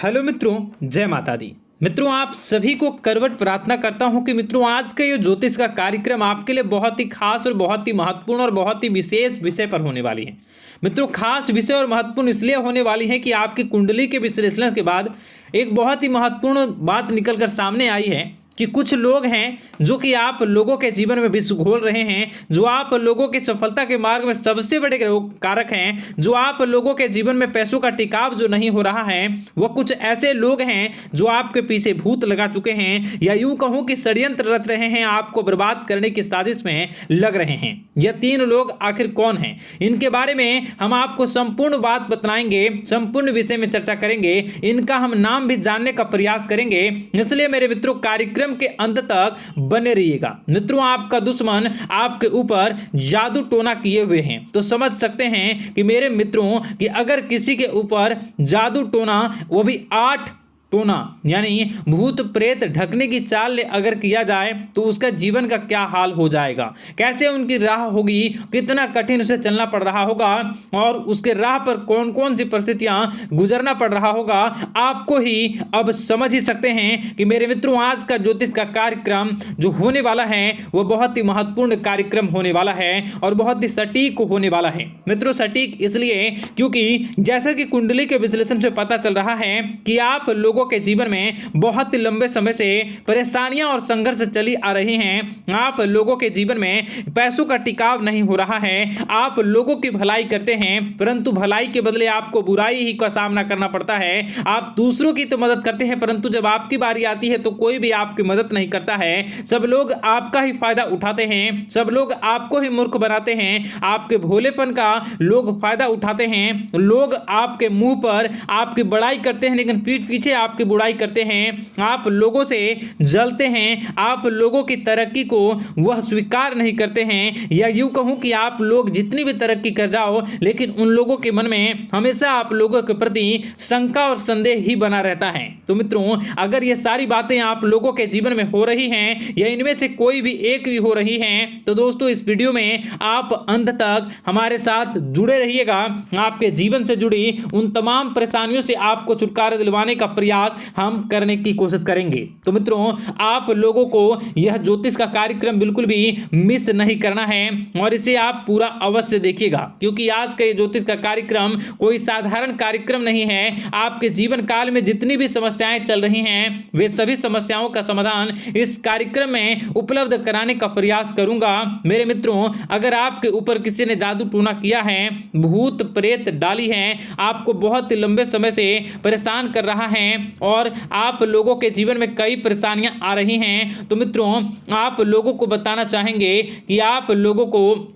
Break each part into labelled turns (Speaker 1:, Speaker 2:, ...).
Speaker 1: Hello मित्रों, जय माता दी। मित्रों, आप सभी को करवट प्रार्थना करता हूं कि मित्रों आज का ये ज्योतिष का कार्यक्रम आपके लिए बहुत ही खास और बहुत ही महत्वपूर्ण और बहुत ही विशेष विषय पर होने वाली है। मित्रों, खास विषय और महत्वपूर्ण इसलिए होने वाली है कि आपकी कुंडली के विश्लेषण के बाद एक बहुत ही महत्वपूर्ण बात निकलकर सामने आई है कि कुछ लोग हैं जो कि आप लोगों के जीवन में विष घोल रहे हैं, जो आप लोगों की सफलता के मार्ग में सबसे बड़े कारक हैं, जो आप लोगों के जीवन में पैसों का टिकाव जो नहीं हो रहा है, वह कुछ ऐसे लोग हैं जो आपके पीछे भूत लगा चुके हैं या यूं कहूं कि षड्यंत्र रच रहे हैं, आपको बर्बाद करने की साजिश में लग रहे हैं। यह तीन लोग आखिर कौन हैं, इनके बारे में हम आपको संपूर्ण बात बताएंगे, संपूर्ण विषय में चर्चा करेंगे, इनका हम नाम भी जानने का प्रयास करेंगे। इसलिए मेरे मित्रों, कार्यक्रम के अंत तक बने रहिएगा। मित्रों, आपका दुश्मन आपके ऊपर जादू टोना किए हुए हैं, तो समझ सकते हैं कि मेरे मित्रों कि अगर किसी के ऊपर जादू टोना, वो भी 8 टोना यानी भूत प्रेत ढकने की चाल अगर किया जाए तो उसका जीवन का क्या हाल हो जाएगा, कैसे उनकी राह होगी, कितना कठिन उसे चलना पड़ रहा होगा और उसके राह पर कौन कौन सी परिस्थितियां गुजरना पड़ रहा होगा, आपको ही अब समझ ही सकते हैं कि मेरे मित्रों आज का ज्योतिष का कार्यक्रम जो होने वाला है वह बहुत ही महत्वपूर्ण कार्यक्रम होने वाला है और बहुत ही सटीक होने वाला है। मित्रों, सटीक इसलिए क्योंकि जैसा कि कुंडली के विश्लेषण से पता चल रहा है कि आप लोगों के जीवन में बहुत ही लंबे समय से परेशानियां और संघर्ष चली आ रही हैं। आप लोगों के जीवन में पैसों का टिकाव नहीं हो रहा है। आप लोगों की भलाई करते हैं परंतु भलाई के बदले आपको बुराई ही का सामना करना पड़ता है। आप दूसरों की तो मदद करते हैं परंतु जब आपकी बारी आती है तो कोई भी आपकी मदद नहीं करता है। सब लोग आपका ही फायदा उठाते हैं, सब लोग आपको ही मूर्ख बनाते हैं, आपके भोलेपन का लोग फायदा उठाते हैं। लोग आपके मुंह पर आपकी बड़ाई करते हैं लेकिन पीठ पीछे आपकी बुराई करते हैं। आप लोगों से जलते हैं, आप लोगों की तरक्की को वह स्वीकार नहीं करते हैं, या यूं कहूं कि आप लोग जितनी भी तरक्की कर जाओ लेकिन उन लोगों के मन में हमेशा आप लोगों के प्रति शंका और संदेह ही बना रहता है। तो मित्रों, अगर ये सारी बातें आप लोगों के जीवन में हो रही हैं या इनमें से कोई भी एक भी हो रही हैं तो दोस्तों इस वीडियो में आप अंत तक हमारे साथ जुड़े रहिएगा। आपके जीवन से जुड़ी उन तमाम परेशानियों से आपको छुटकारा दिलवाने का प्रयास हम करने की कोशिश करेंगे। तो मित्रों, आप लोगों को यह ज्योतिष का कार्यक्रम बिल्कुल भी मिस नहीं करना है और इसे आप पूरा अवश्य देखिएगा क्योंकि आज का ये ज्योतिष का कार्यक्रम कोई साधारण कार्यक्रम नहीं है। आपके जीवन काल में जितनी भी समस्याएं चल रही हैं वे सभी समस्याओं का समाधान इस कार्यक्रम में उपलब्ध कराने का प्रयास करूंगा। मेरे मित्रों, अगर आपके ऊपर किसी ने जादू टोना किया है, भूत प्रेत डाली है, आपको बहुत ही लंबे समय से परेशान कर रहा है और आप लोगों के जीवन में कई परेशानियां आ रही हैं, तो मित्रों आप लोगों को बताना चाहेंगे कि आप लोगों को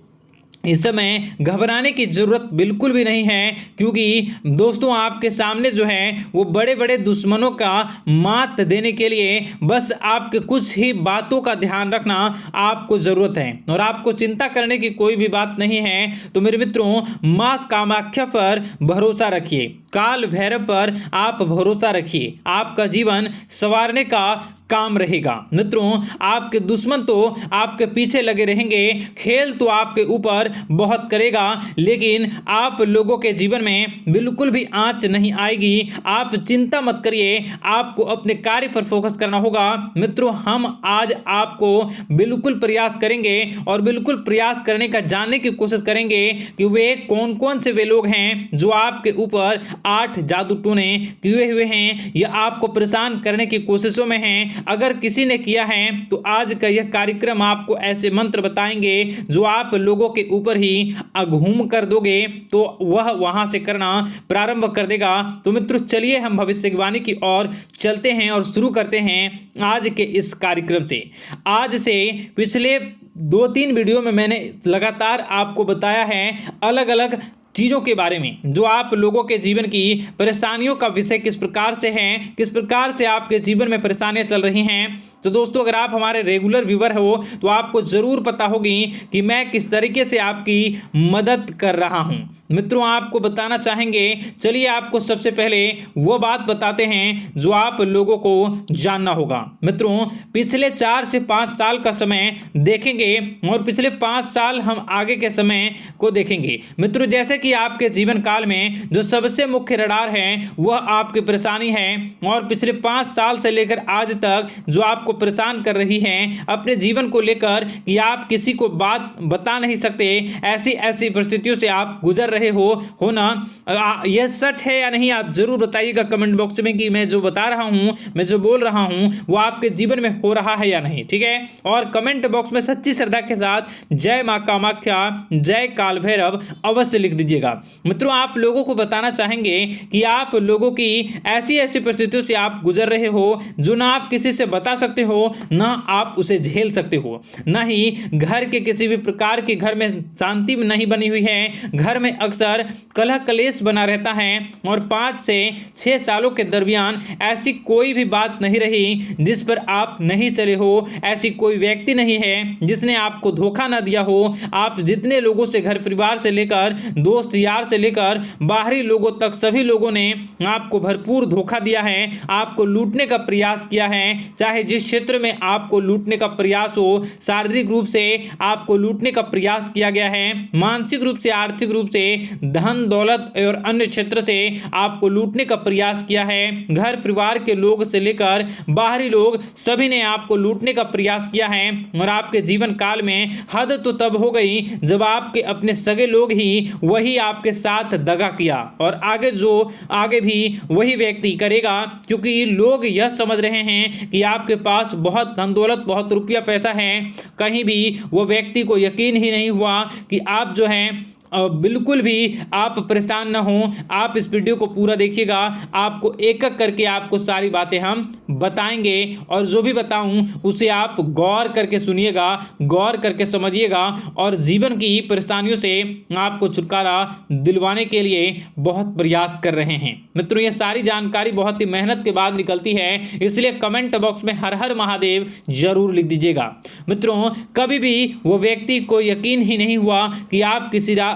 Speaker 1: इस समय घबराने की जरूरत बिल्कुल भी नहीं है क्योंकि दोस्तों आपके सामने जो है वो बड़े बड़े दुश्मनों का मात देने के लिए बस आपके कुछ ही बातों का ध्यान रखना आपको जरूरत है और आपको चिंता करने की कोई भी बात नहीं है। तो मेरे मित्रों, मां कामाख्या पर भरोसा रखिए, काल भैरव पर आप भरोसा रखिए, आपका जीवन संवारने का काम रहेगा। मित्रों, आपके दुश्मन तो आपके पीछे लगे रहेंगे, खेल तो आपके ऊपर बहुत करेगा लेकिन आप लोगों के जीवन में बिल्कुल भी आंच नहीं आएगी। आप चिंता मत करिए, आपको अपने कार्य पर फोकस करना होगा। मित्रों, हम आज आपको बिल्कुल प्रयास करेंगे और बिल्कुल प्रयास करने का जानने की कोशिश करेंगे कि वे कौन कौन से वे लोग हैं जो आपके ऊपर 8 जादू टोने किए हुए हैं या आपको परेशान करने की कोशिशों में हैं। अगर किसी ने किया है तो आज का यह कार्यक्रम आपको ऐसे मंत्र बताएंगे जो आप लोगों के ऊपर ही अघूम कर दोगे तो वह वहां से करना प्रारंभ कर देगा। तो मित्रों, चलिए हम भविष्यवाणी की ओर चलते हैं और शुरू करते हैं आज के इस कार्यक्रम से। आज से पिछले 2-3 वीडियो में मैंने लगातार आपको बताया है अलग अलग चीज़ों के बारे में जो आप लोगों के जीवन की परेशानियों का विषय किस प्रकार से है, किस प्रकार से आपके जीवन में परेशानियां चल रही हैं। तो दोस्तों, अगर आप हमारे रेगुलर व्यूवर हो तो आपको ज़रूर पता होगी कि मैं किस तरीके से आपकी मदद कर रहा हूं। मित्रों आपको बताना चाहेंगे। चलिए आपको सबसे पहले वो बात बताते हैं जो आप लोगों को जानना होगा। मित्रों पिछले 4 से 5 साल का समय देखेंगे और पिछले 5 साल हम आगे के समय को देखेंगे। मित्रों जैसे कि आपके जीवन काल में जो सबसे मुख्य रडार है वह आपकी परेशानी है और पिछले 5 साल से लेकर आज तक जो आपको परेशान कर रही है अपने जीवन को लेकर कि आप किसी को बात बता नहीं सकते, ऐसी ऐसी परिस्थितियों से आप गुजर रहे हो ना। यह सच है या नहीं आप जरूर बताइएगा कमेंट बॉक्स में कि मैं जो बता रहा हूं, मैं जो बोल रहा हूं वो आपके जीवन में हो रहा है या नहीं। ठीक है, और कमेंट बॉक्स में सच्ची श्रद्धा के साथ जय मां कामाख्या, जय काल भैरव अवश्य लिख दीजिएगा। मित्रों आप लोगों को बताना चाहेंगे कि आप लोगों की ऐसी ऐसी परिस्थितियों से आप गुजर रहे हो जो ना आप किसी से बता सकते हो ना आप उसे झेल सकते हो, ना ही घर के किसी भी प्रकार के घर में शांति नहीं बनी हुई है। घर में अक्सर कलह कलेश बना रहता है और 5 से 6 सालों के दरमियान ऐसी कोई भी बात नहीं रही जिस पर आप नहीं चले हो, ऐसी कोई व्यक्ति नहीं है जिसने आपको धोखा ना दिया हो। आप जितने लोगों से घर परिवार से लेकर दोस्त यार से लेकर बाहरी लोगों तक सभी लोगों ने आपको भरपूर धोखा दिया है, आपको लूटने का प्रयास किया है। चाहे जिस क्षेत्र में आपको लूटने का प्रयास हो, शारीरिक रूप से आपको लूटने का प्रयास किया गया है, मानसिक रूप से आर्थिक रूप से धन दौलत और अन्य क्षेत्र से आपको लूटने का प्रयास किया है। घर परिवार के लोग से लेकर बाहरी लोग सभी ने आपको लूटने का प्रयास किया है और आपके जीवन काल में हद तो तब हो गई जब आपके अपने सगे लोग ही वही आपके साथ दगा किया और आगे भी वही व्यक्ति करेगा, क्योंकि लोग यह समझ रहे हैं कि आपके पास बहुत धन दौलत बहुत रुपया पैसा है। कहीं भी वो व्यक्ति को यकीन ही नहीं हुआ कि आप जो है बिल्कुल भी आप परेशान ना हो। आप इस वीडियो को पूरा देखिएगा, आपको एक एक करके आपको सारी बातें हम बताएंगे और जो भी बताऊं उसे आप गौर करके सुनिएगा, गौर करके समझिएगा और जीवन की परेशानियों से आपको छुटकारा दिलवाने के लिए बहुत प्रयास कर रहे हैं। मित्रों ये सारी जानकारी बहुत ही मेहनत के बाद निकलती है, इसलिए कमेंट बॉक्स में हर हर महादेव जरूर लिख दीजिएगा। मित्रों कभी भी वो व्यक्ति को यकीन ही नहीं हुआ कि आप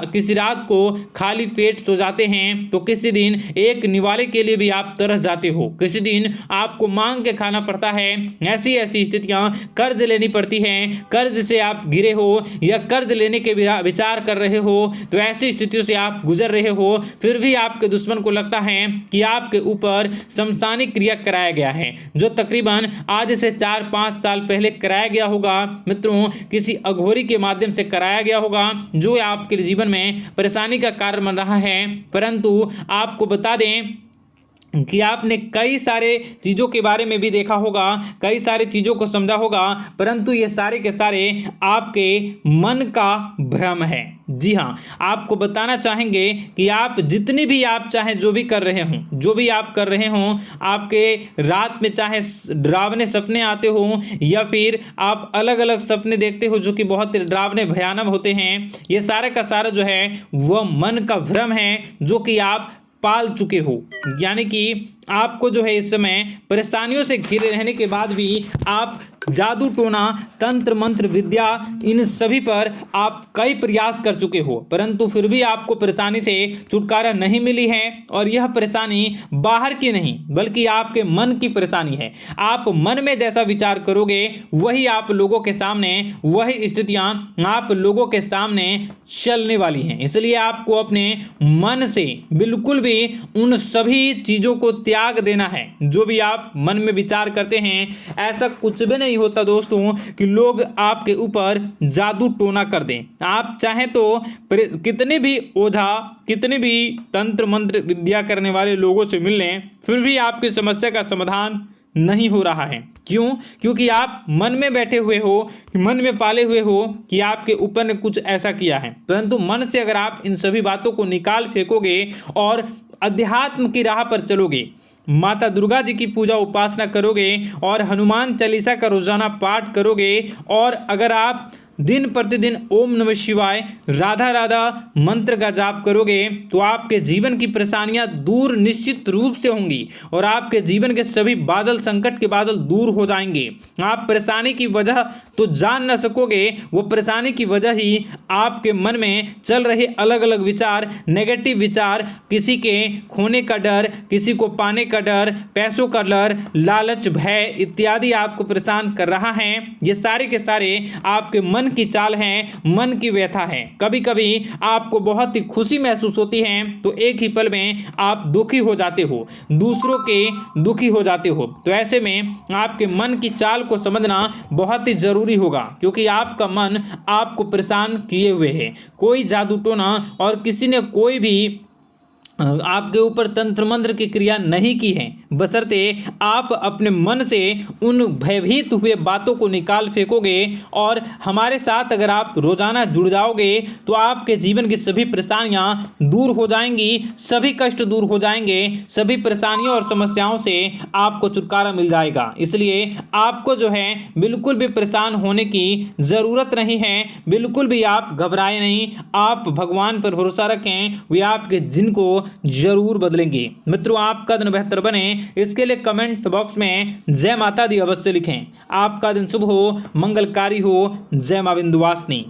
Speaker 1: किसी रात को खाली पेट सो जाते हैं तो किसी दिन एक निवाले के लिए भी आप तरस जाते हो, किसी दिन आपको मांग के खाना पड़ता है। ऐसी ऐसी स्थितियां कर्ज लेनी पड़ती हैं, कर्ज से आप घिरे हो या कर्ज लेने के विचार कर रहे हो, तो ऐसी स्थितियों से आप गुजर रहे हो। फिर भी आपके दुश्मन को लगता है कि आपके ऊपर शमशानी क्रिया कराया गया है, जो तकरीबन आज से 4-5 साल पहले कराया गया होगा। मित्रों किसी अघोरी के माध्यम से कराया गया होगा जो आपके जीवन में परेशानी का कारण बन रहा है। परंतु आपको बता दें कि आपने कई सारे चीज़ों के बारे में भी देखा होगा, कई सारी चीज़ों को समझा होगा, परंतु ये सारे के सारे आपके मन का भ्रम है। जी हाँ, आपको बताना चाहेंगे कि आप जितनी भी आप चाहे जो भी कर रहे हों, जो भी आप कर रहे हों, आपके रात में चाहे डरावने सपने आते हों या फिर आप अलग अलग सपने देखते हो जो कि बहुत डरावने भयानक होते हैं, ये सारे का सारा जो है वह मन का भ्रम है जो कि आप पाल चुके हो। यानी कि आपको जो है इस समय परेशानियों से घिरे रहने के बाद भी आप जादू टोना तंत्र मंत्र विद्या इन सभी पर आप कई प्रयास कर चुके हो, परंतु फिर भी आपको परेशानी से छुटकारा नहीं मिली है। और यह परेशानी बाहर की नहीं बल्कि आपके मन की परेशानी है। आप मन में जैसा विचार करोगे वही आप लोगों के सामने, वही स्थितियां आप लोगों के सामने चलने वाली हैं। इसलिए आपको अपने मन से बिल्कुल भी उन सभी चीज़ों को त्याग देना है जो भी आप मन में विचार करते हैं। ऐसा कुछ भी नहीं होता दोस्तों कि लोग आपके ऊपर जादू टोना कर दें। आप चाहें तो कितने भी ओझा, कितने भी तंत्र मंत्र विद्या करने वाले लोगों से मिल लें, फिर भी आपकी समस्या का समाधान नहीं हो रहा है। क्यों? क्योंकि आप मन में बैठे हुए हो, मन में पाले हुए हो कि आपके ऊपर ने कुछ ऐसा किया है। परंतु मन से अगर आप इन सभी बातों को निकाल फेंकोगे और अध्यात्म की राह पर चलोगे, माता दुर्गा जी की पूजा उपासना करोगे और हनुमान चालीसा का रोजाना पाठ करोगे, और अगर आप दिन प्रतिदिन ओम नमः शिवाय, राधा राधा मंत्र का जाप करोगे तो आपके जीवन की परेशानियां दूर निश्चित रूप से होंगी और आपके जीवन के सभी बादल, संकट के बादल दूर हो जाएंगे। आप परेशानी की वजह तो जान न सकोगे, वो परेशानी की वजह ही आपके मन में चल रहे अलग अलग विचार, नेगेटिव विचार, किसी के खोने का डर, किसी को पाने का डर, पैसों का डर, लालच, भय इत्यादि आपको परेशान कर रहा है। ये सारे के सारे आपके मन की चाल हैं, मन की व्यथा है। कभी कभी आपको बहुत ही खुशी महसूस होती है तो एक ही पल में आप दुखी हो जाते हो, दूसरों के दुखी हो जाते हो। तो ऐसे में आपके मन की चाल को समझना बहुत ही जरूरी होगा, क्योंकि आपका मन आपको परेशान किए हुए है। कोई जादू टोना और किसी ने कोई भी आपके ऊपर तंत्र मंत्र की क्रिया नहीं की है, बशर्ते आप अपने मन से उन भयभीत हुए बातों को निकाल फेंकोगे और हमारे साथ अगर आप रोजाना जुड़ जाओगे तो आपके जीवन की सभी परेशानियां दूर हो जाएंगी, सभी कष्ट दूर हो जाएंगे, सभी परेशानियों और समस्याओं से आपको छुटकारा मिल जाएगा। इसलिए आपको जो है बिल्कुल भी परेशान होने की ज़रूरत नहीं है, बिल्कुल भी आप घबराए नहीं। आप भगवान पर भरोसा रखें, वे आपके जिनको जरूर बदलेंगे। मित्रों, आपका दिन बेहतर बने इसके लिए कमेंट बॉक्स में जय माता दी अवश्य लिखें। आपका दिन शुभ हो, मंगलकारी हो। जय मां विंध्यवासिनी।